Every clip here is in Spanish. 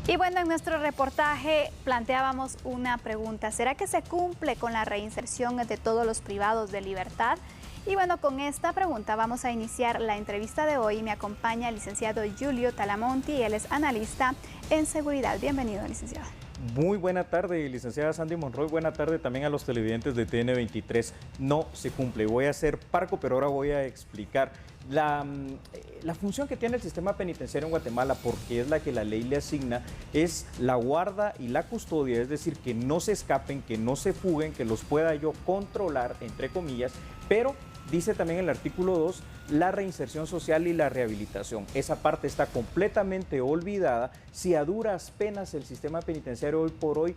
Y bueno, en nuestro reportaje planteábamos una pregunta. ¿Será que se cumple con la reinserción de todos los privados de libertad? Y bueno, con esta pregunta vamos a iniciar la entrevista de hoy. Me acompaña el licenciado Julio Talamonti, él es analista en seguridad. Bienvenido, licenciado. Muy buena tarde, licenciada Sandy Monroy. Buena tarde también a los televidentes de TN23. No se cumple. Voy a ser parco, pero ahora voy a explicar la función que tiene el sistema penitenciario en Guatemala, porque es la que la ley le asigna, es la guarda y la custodia, es decir, que no se escapen, que no se fuguen, que los pueda yo controlar, entre comillas, pero dice también el artículo 2, la reinserción social y la rehabilitación. Esa parte está completamente olvidada si a duras penas el sistema penitenciario hoy por hoy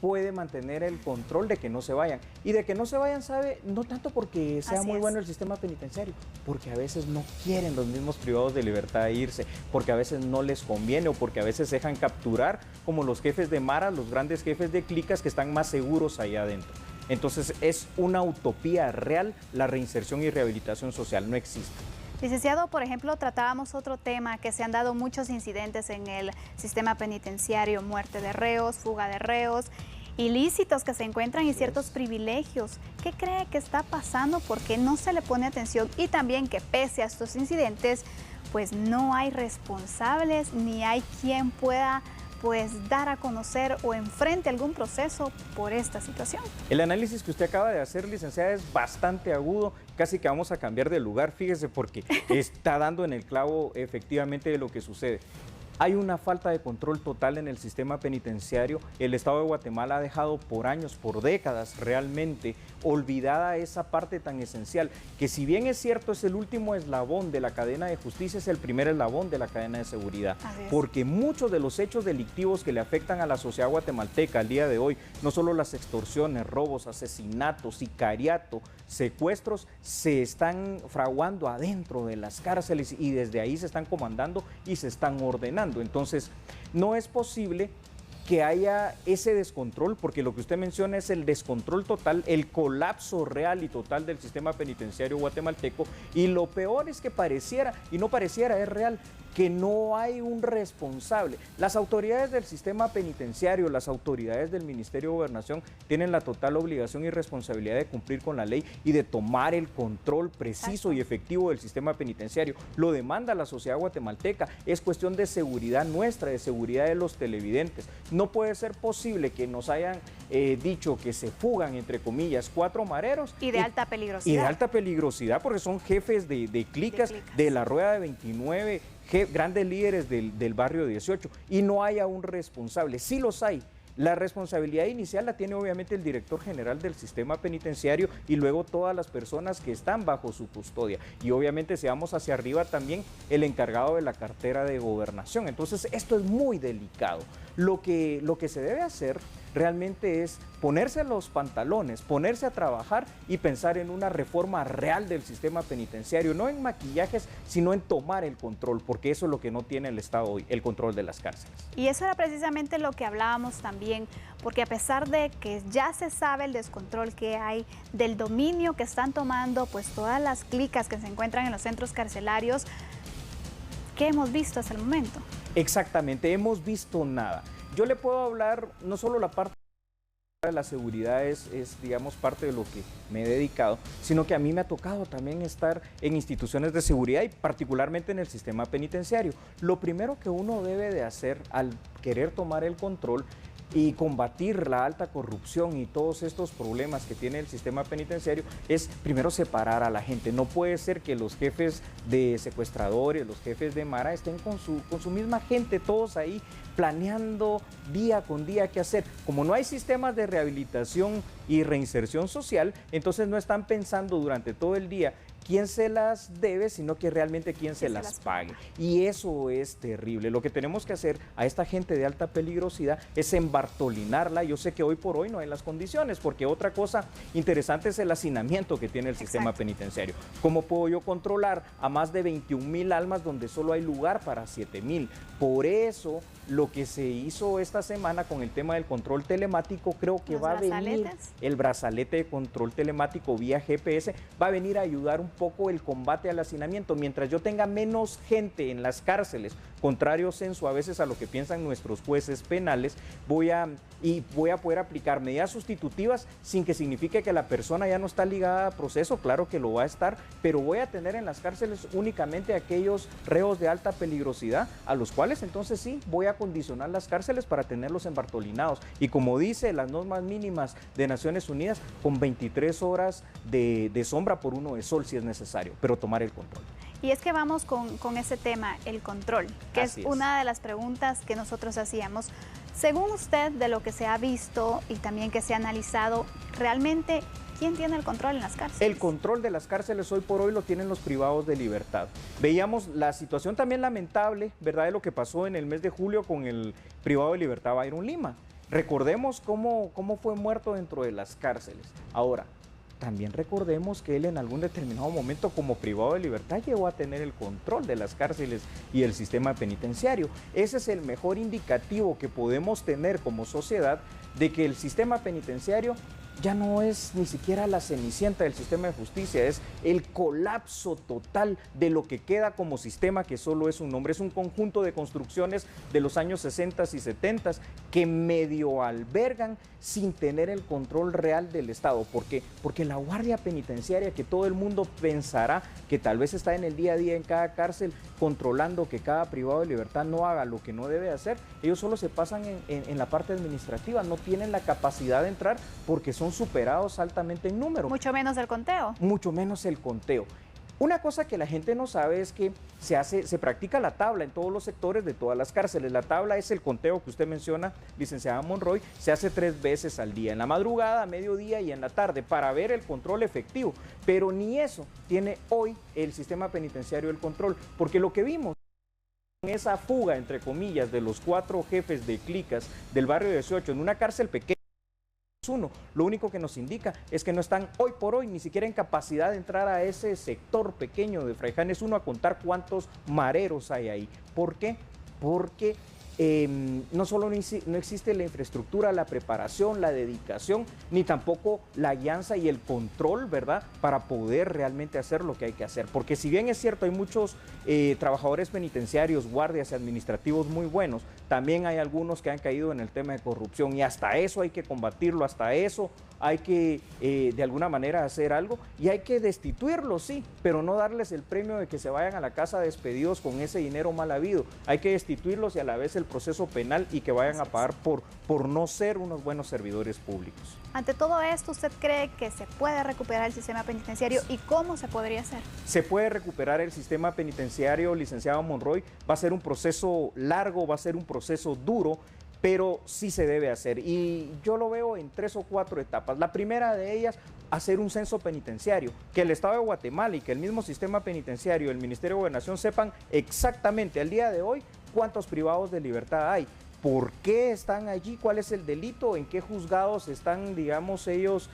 puede mantener el control de que no se vayan. Y de que no se vayan, ¿sabe? No tanto porque sea muy bueno el sistema penitenciario, porque a veces no quieren los mismos privados de libertad irse, porque a veces no les conviene o porque a veces se dejan capturar, como los jefes de maras, los grandes jefes de clicas que están más seguros allá adentro. Entonces es una utopía real la reinserción y rehabilitación social, no existe. Licenciado, por ejemplo, tratábamos otro tema, que se han dado muchos incidentes en el sistema penitenciario, muerte de reos, fuga de reos, ilícitos que se encuentran y ciertos privilegios. ¿Qué cree que está pasando? ¿Por qué no se le pone atención? Y también que pese a estos incidentes, pues no hay responsables ni hay quien pueda dar a conocer o enfrente algún proceso por esta situación. El análisis que usted acaba de hacer, licenciada, es bastante agudo, casi que vamos a cambiar de lugar, fíjese, porque está dando en el clavo efectivamente de lo que sucede. Hay una falta de control total en el sistema penitenciario. El Estado de Guatemala ha dejado por años, por décadas realmente, olvidada esa parte tan esencial, que si bien es cierto es el último eslabón de la cadena de justicia, es el primer eslabón de la cadena de seguridad. Porque muchos de los hechos delictivos que le afectan a la sociedad guatemalteca al día de hoy, no solo las extorsiones, robos, asesinatos, sicariato, secuestros, se están fraguando adentro de las cárceles y desde ahí se están comandando y se están ordenando. Entonces, no es posible que haya ese descontrol, porque lo que usted menciona es el descontrol total, el colapso real y total del sistema penitenciario guatemalteco, y lo peor es que pareciera, y no pareciera, es real, que no hay un responsable. Las autoridades del sistema penitenciario, las autoridades del Ministerio de Gobernación tienen la total obligación y responsabilidad de cumplir con la ley y de tomar el control preciso y efectivo del sistema penitenciario. Lo demanda la sociedad guatemalteca, es cuestión de seguridad nuestra, de seguridad de los televidentes. No puede ser posible que nos hayan dicho que se fugan, entre comillas, 4 mareros. Y de alta peligrosidad. Y de alta peligrosidad, porque son jefes de clicas, de la Rueda de 29, grandes líderes del barrio 18, y no haya un responsable. Sí los hay. La responsabilidad inicial la tiene obviamente el director general del sistema penitenciario y luego todas las personas que están bajo su custodia. Y obviamente si vamos hacia arriba también el encargado de la cartera de gobernación. Entonces esto es muy delicado. Lo que se debe hacer realmente es ponerse los pantalones, ponerse a trabajar y pensar en una reforma real del sistema penitenciario, no en maquillajes, sino en tomar el control, porque eso es lo que no tiene el Estado hoy, el control de las cárceles. Y eso era precisamente lo que hablábamos también, porque a pesar de que ya se sabe el descontrol que hay, del dominio que están tomando pues todas las clicas que se encuentran en los centros carcelarios, ¿qué hemos visto hasta el momento? Exactamente, hemos visto nada. Yo le puedo hablar, no solo la parte de la seguridad es, digamos, parte de lo que me he dedicado, sino que a mí me ha tocado también estar en instituciones de seguridad y particularmente en el sistema penitenciario. Lo primero que uno debe de hacer al querer tomar el control y combatir la alta corrupción y todos estos problemas que tiene el sistema penitenciario es primero separar a la gente. No puede ser que los jefes de secuestradores, los jefes de mara estén con su misma gente, todos ahí planeando día con día qué hacer. Como no hay sistemas de rehabilitación y reinserción social, entonces no están pensando durante todo el día quién se las debe, sino que realmente quién se las pague. Y eso es terrible. Lo que tenemos que hacer a esta gente de alta peligrosidad es embartolinarla. Yo sé que hoy por hoy no hay las condiciones, porque otra cosa interesante es el hacinamiento que tiene el sistema penitenciario. ¿Cómo puedo yo controlar a más de 21,000 almas donde solo hay lugar para 7,000? Por eso lo que se hizo esta semana con el tema del control telemático, creo que va a venir el brazalete de control telemático vía GPS, va a venir a ayudar un poco el combate al hacinamiento. Mientras yo tenga menos gente en las cárceles, contrario censo a veces a lo que piensan nuestros jueces penales, voy a poder aplicar medidas sustitutivas sin que signifique que la persona ya no está ligada a proceso, claro que lo va a estar, pero voy a tener en las cárceles únicamente aquellos reos de alta peligrosidad, a los cuales entonces sí voy a condicionar las cárceles para tenerlos embartolinados. Y como dice las normas mínimas de Naciones Unidas, con 23 horas de sombra por 1 de sol si es necesario, pero tomar el control. Y es que vamos con ese tema, el control, que es una de las preguntas que nosotros hacíamos. Según usted, de lo que se ha visto y también que se ha analizado, realmente, ¿quién tiene el control en las cárceles? El control de las cárceles hoy por hoy lo tienen los privados de libertad. Veíamos la situación también lamentable, ¿verdad?, de lo que pasó en el mes de julio con el privado de libertad Byron Lima. Recordemos cómo fue muerto dentro de las cárceles. Ahora, también recordemos que él en algún determinado momento como privado de libertad llegó a tener el control de las cárceles y el sistema penitenciario. Ese es el mejor indicativo que podemos tener como sociedad de que el sistema penitenciario ya no es ni siquiera la cenicienta del sistema de justicia, es el colapso total de lo que queda como sistema, que solo es un nombre, es un conjunto de construcciones de los años 60 y 70 que medio albergan sin tener el control real del Estado. ¿Por qué? Porque la guardia penitenciaria, que todo el mundo pensará que tal vez está en el día a día en cada cárcel controlando que cada privado de libertad no haga lo que no debe hacer, ellos solo se pasan en la parte administrativa, no tienen la capacidad de entrar porque son superados altamente en número. Mucho menos el conteo. Mucho menos el conteo. Una cosa que la gente no sabe es que se practica la tabla en todos los sectores de todas las cárceles. La tabla es el conteo que usted menciona, licenciada Monroy, se hace 3 veces al día, en la madrugada, a mediodía y en la tarde, para ver el control efectivo. Pero ni eso tiene hoy el sistema penitenciario el control, porque lo que vimos en esa fuga, entre comillas, de los 4 jefes de clicas del barrio 18 en una cárcel pequeña, lo único que nos indica es que no están hoy por hoy ni siquiera en capacidad de entrar a ese sector pequeño de Fraijanes 1 a contar cuántos mareros hay ahí. ¿Por qué? Porque no solo no existe la infraestructura, la preparación, la dedicación, ni tampoco la guianza y el control, ¿verdad?, para poder realmente hacer lo que hay que hacer. Porque si bien es cierto, hay muchos trabajadores penitenciarios, guardias y administrativos muy buenos, también hay algunos que han caído en el tema de corrupción y hasta eso hay que combatirlo, hasta eso hay que de alguna manera hacer algo y hay que destituirlos, sí, pero no darles el premio de que se vayan a la casa despedidos con ese dinero mal habido. Hay que destituirlos y a la vez el proceso penal y que vayan a pagar por no ser unos buenos servidores públicos. Ante todo esto, ¿usted cree que se puede recuperar el sistema penitenciario y cómo se podría hacer? Se puede recuperar el sistema penitenciario, licenciado Monroy. Va a ser un proceso largo, va a ser un proceso duro, pero sí se debe hacer. Y yo lo veo en 3 o 4 etapas. La primera de ellas, hacer un censo penitenciario, que el Estado de Guatemala y que el mismo sistema penitenciario, el Ministerio de Gobernación, sepan exactamente al día de hoy cuántos privados de libertad hay. ¿Por qué están allí? ¿Cuál es el delito? ¿En qué juzgados están, digamos, ellos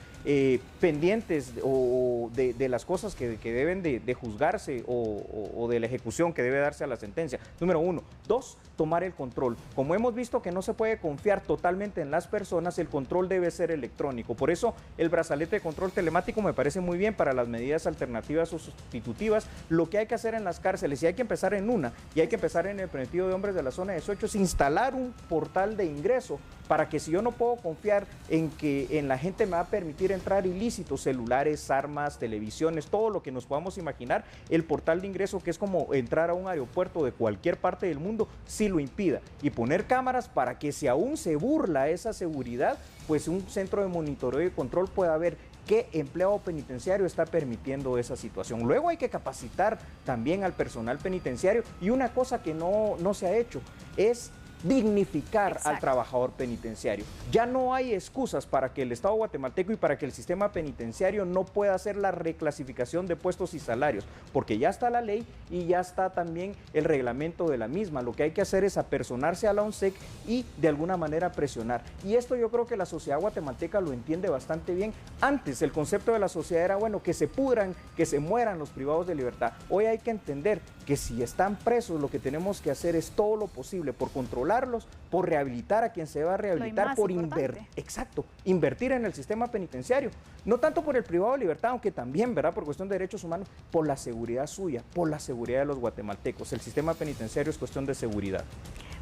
pendientes de las cosas que deben de juzgarse o de la ejecución que debe darse a la sentencia? Número 1. 2, tomar el control. Como hemos visto que no se puede confiar totalmente en las personas, el control debe ser electrónico. Por eso el brazalete de control telemático me parece muy bien para las medidas alternativas o sustitutivas. Lo que hay que hacer en las cárceles, y hay que empezar en una, y hay que empezar en el preventivo de hombres de la zona 18, es instalar un portal de ingreso para que si yo no puedo confiar en que la gente me va a permitir entrar ilícitos, celulares, armas, televisiones, todo lo que nos podamos imaginar, el portal de ingreso, que es como entrar a un aeropuerto de cualquier parte del mundo, sí lo impida, y poner cámaras para que si aún se burla esa seguridad, pues un centro de monitoreo y control pueda ver qué empleado penitenciario está permitiendo esa situación. Luego hay que capacitar también al personal penitenciario, y una cosa que no se ha hecho es dignificar al trabajador penitenciario. Ya no hay excusas para que el Estado guatemalteco y para que el sistema penitenciario no pueda hacer la reclasificación de puestos y salarios, porque ya está la ley y ya está también el reglamento de la misma. Lo que hay que hacer es apersonarse a la ONSEC y de alguna manera presionar. Y esto yo creo que la sociedad guatemalteca lo entiende bastante bien. Antes el concepto de la sociedad era, bueno, que se pudran, que se mueran los privados de libertad. Hoy hay que entender que si están presos, lo que tenemos que hacer es todo lo posible por controlar controlarlos, por rehabilitar a quien se va a rehabilitar, por invertir en el sistema penitenciario. No tanto por el privado de libertad, aunque también, ¿verdad?, por cuestión de derechos humanos, por la seguridad suya, por la seguridad de los guatemaltecos. El sistema penitenciario es cuestión de seguridad.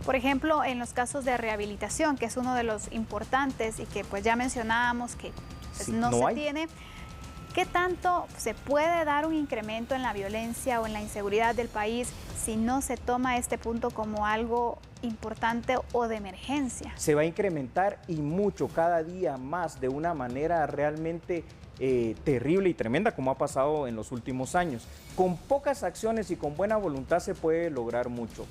Por ejemplo, en los casos de rehabilitación, que es uno de los importantes y que pues ya mencionábamos que pues, no se tiene, ¿qué tanto se puede dar un incremento en la violencia o en la inseguridad del país si no se toma este punto como algo importante o de emergencia? Se va a incrementar y mucho, cada día más, de una manera realmente terrible y tremenda, como ha pasado en los últimos años. Con pocas acciones y con buena voluntad se puede lograr mucho.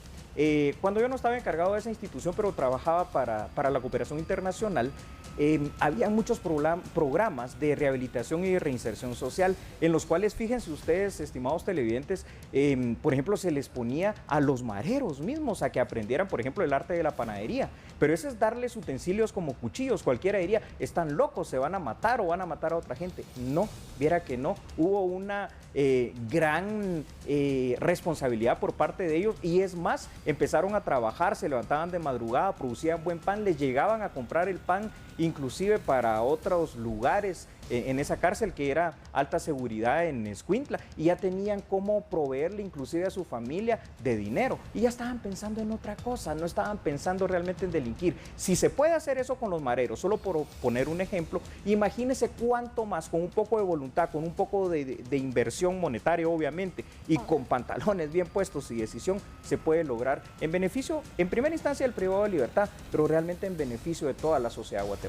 Cuando yo no estaba encargado de esa institución, pero trabajaba para la cooperación internacional, había muchos programas de rehabilitación y de reinserción social, en los cuales, fíjense ustedes, estimados televidentes, por ejemplo, se les ponía a los mareros mismos a que aprendieran, por ejemplo, el arte de la panadería. Pero eso es darles utensilios como cuchillos. Cualquiera diría, están locos, se van a matar o van a matar a otra gente. No, viera que no. Hubo una gran responsabilidad por parte de ellos, y es más, empezaron a trabajar, se levantaban de madrugada, producían buen pan, les llegaban a comprar el pan inclusive para otros lugares en esa cárcel que era alta seguridad en Escuintla, y ya tenían cómo proveerle inclusive a su familia de dinero, y ya estaban pensando en otra cosa, no estaban pensando realmente en delinquir. Si se puede hacer eso con los mareros, solo por poner un ejemplo, imagínense cuánto más, con un poco de voluntad, con un poco de inversión monetaria obviamente, y con pantalones bien puestos y decisión, se puede lograr en beneficio, en primera instancia, del privado de libertad, pero realmente en beneficio de toda la sociedad guatemalteca.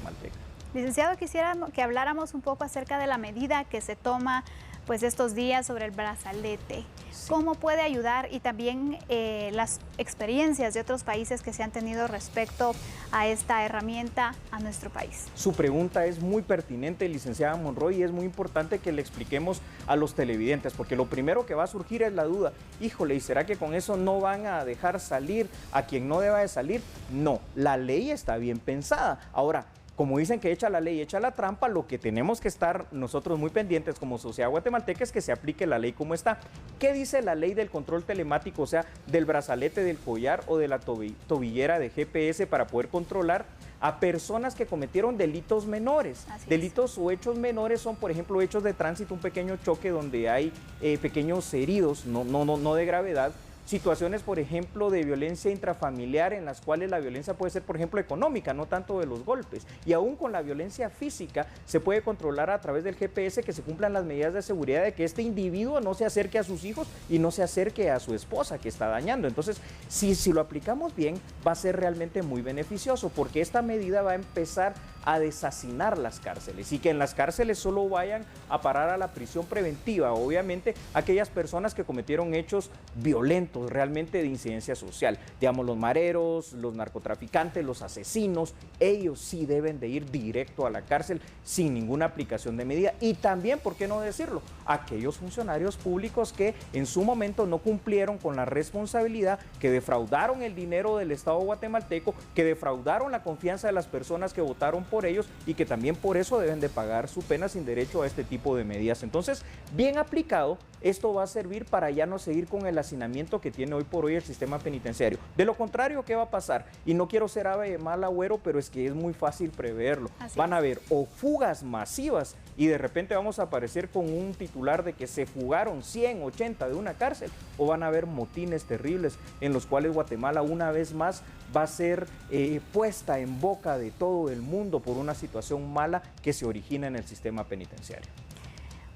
Licenciado, quisiera que habláramos un poco acerca de la medida que se toma pues estos días sobre el brazalete. Sí. ¿Cómo puede ayudar? Y también las experiencias de otros países que se han tenido respecto a esta herramienta a nuestro país. Su pregunta es muy pertinente, licenciada Monroy, y es muy importante que le expliquemos a los televidentes, porque lo primero que va a surgir es la duda. Híjole, ¿y será que con eso no van a dejar salir a quien no deba de salir? No, la ley está bien pensada. Ahora, como dicen que echa la ley, echa la trampa, lo que tenemos que estar nosotros muy pendientes como sociedad guatemalteca es que se aplique la ley como está. ¿Qué dice la ley del control telemático, o sea, del brazalete, del collar o de la tobillera de GPS para poder controlar a personas que cometieron delitos menores? Delitos o hechos menores son, por ejemplo, hechos de tránsito, un pequeño choque donde hay pequeños heridos, no de gravedad. Situaciones, por ejemplo, de violencia intrafamiliar, en las cuales la violencia puede ser, por ejemplo, económica, no tanto de los golpes. Y aún con la violencia física se puede controlar a través del GPS, que se cumplan las medidas de seguridad de que este individuo no se acerque a sus hijos y no se acerque a su esposa que está dañando. Entonces, si lo aplicamos bien, va a ser realmente muy beneficioso, porque esta medida va a empezar a deshacinar las cárceles, y que en las cárceles solo vayan a parar a la prisión preventiva, obviamente, aquellas personas que cometieron hechos violentos realmente de incidencia social. Digamos, los mareros, los narcotraficantes, los asesinos, ellos sí deben de ir directo a la cárcel sin ninguna aplicación de medida. Y también, ¿por qué no decirlo?, aquellos funcionarios públicos que en su momento no cumplieron con la responsabilidad, que defraudaron el dinero del Estado guatemalteco, que defraudaron la confianza de las personas que votaron por ellos, y que también por eso deben de pagar su pena sin derecho a este tipo de medidas. Entonces, bien aplicado, esto va a servir para ya no seguir con el hacinamiento que tiene hoy por hoy el sistema penitenciario. De lo contrario, ¿qué va a pasar? Y no quiero ser ave de mal agüero, pero es que es muy fácil preverlo. Van a haber o fugas masivas, y de repente vamos a aparecer con un titular de que se fugaron 100, 80 de una cárcel, o van a haber motines terribles en los cuales Guatemala una vez más va a ser puesta en boca de todo el mundo por una situación mala que se origina en el sistema penitenciario.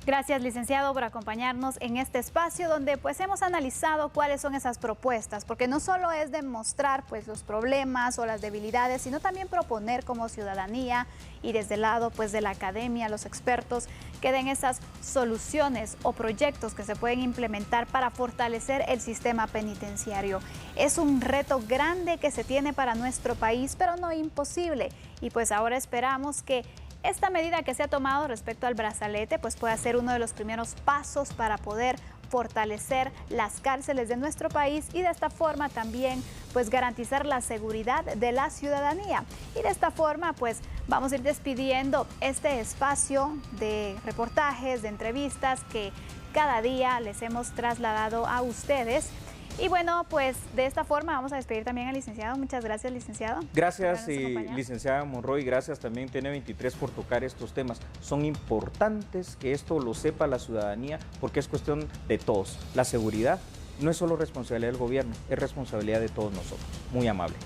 Gracias, licenciado, por acompañarnos en este espacio donde pues hemos analizado cuáles son esas propuestas, porque no solo es demostrar pues los problemas o las debilidades, sino también proponer como ciudadanía y desde el lado pues de la academia, los expertos, que den esas soluciones o proyectos que se pueden implementar para fortalecer el sistema penitenciario. Es un reto grande que se tiene para nuestro país, pero no imposible, y pues ahora esperamos que esta medida que se ha tomado respecto al brazalete pues puede ser uno de los primeros pasos para poder fortalecer las cárceles de nuestro país, y de esta forma también pues garantizar la seguridad de la ciudadanía. Y de esta forma pues vamos a ir despidiendo este espacio de reportajes, de entrevistas que cada día les hemos trasladado a ustedes. Y bueno, pues de esta forma vamos a despedir también al licenciado. Muchas gracias, licenciado. Gracias, licenciada Monroy, gracias también TN23 por tocar estos temas. Son importantes que esto lo sepa la ciudadanía porque es cuestión de todos. La seguridad no es solo responsabilidad del gobierno, es responsabilidad de todos nosotros. Muy amable.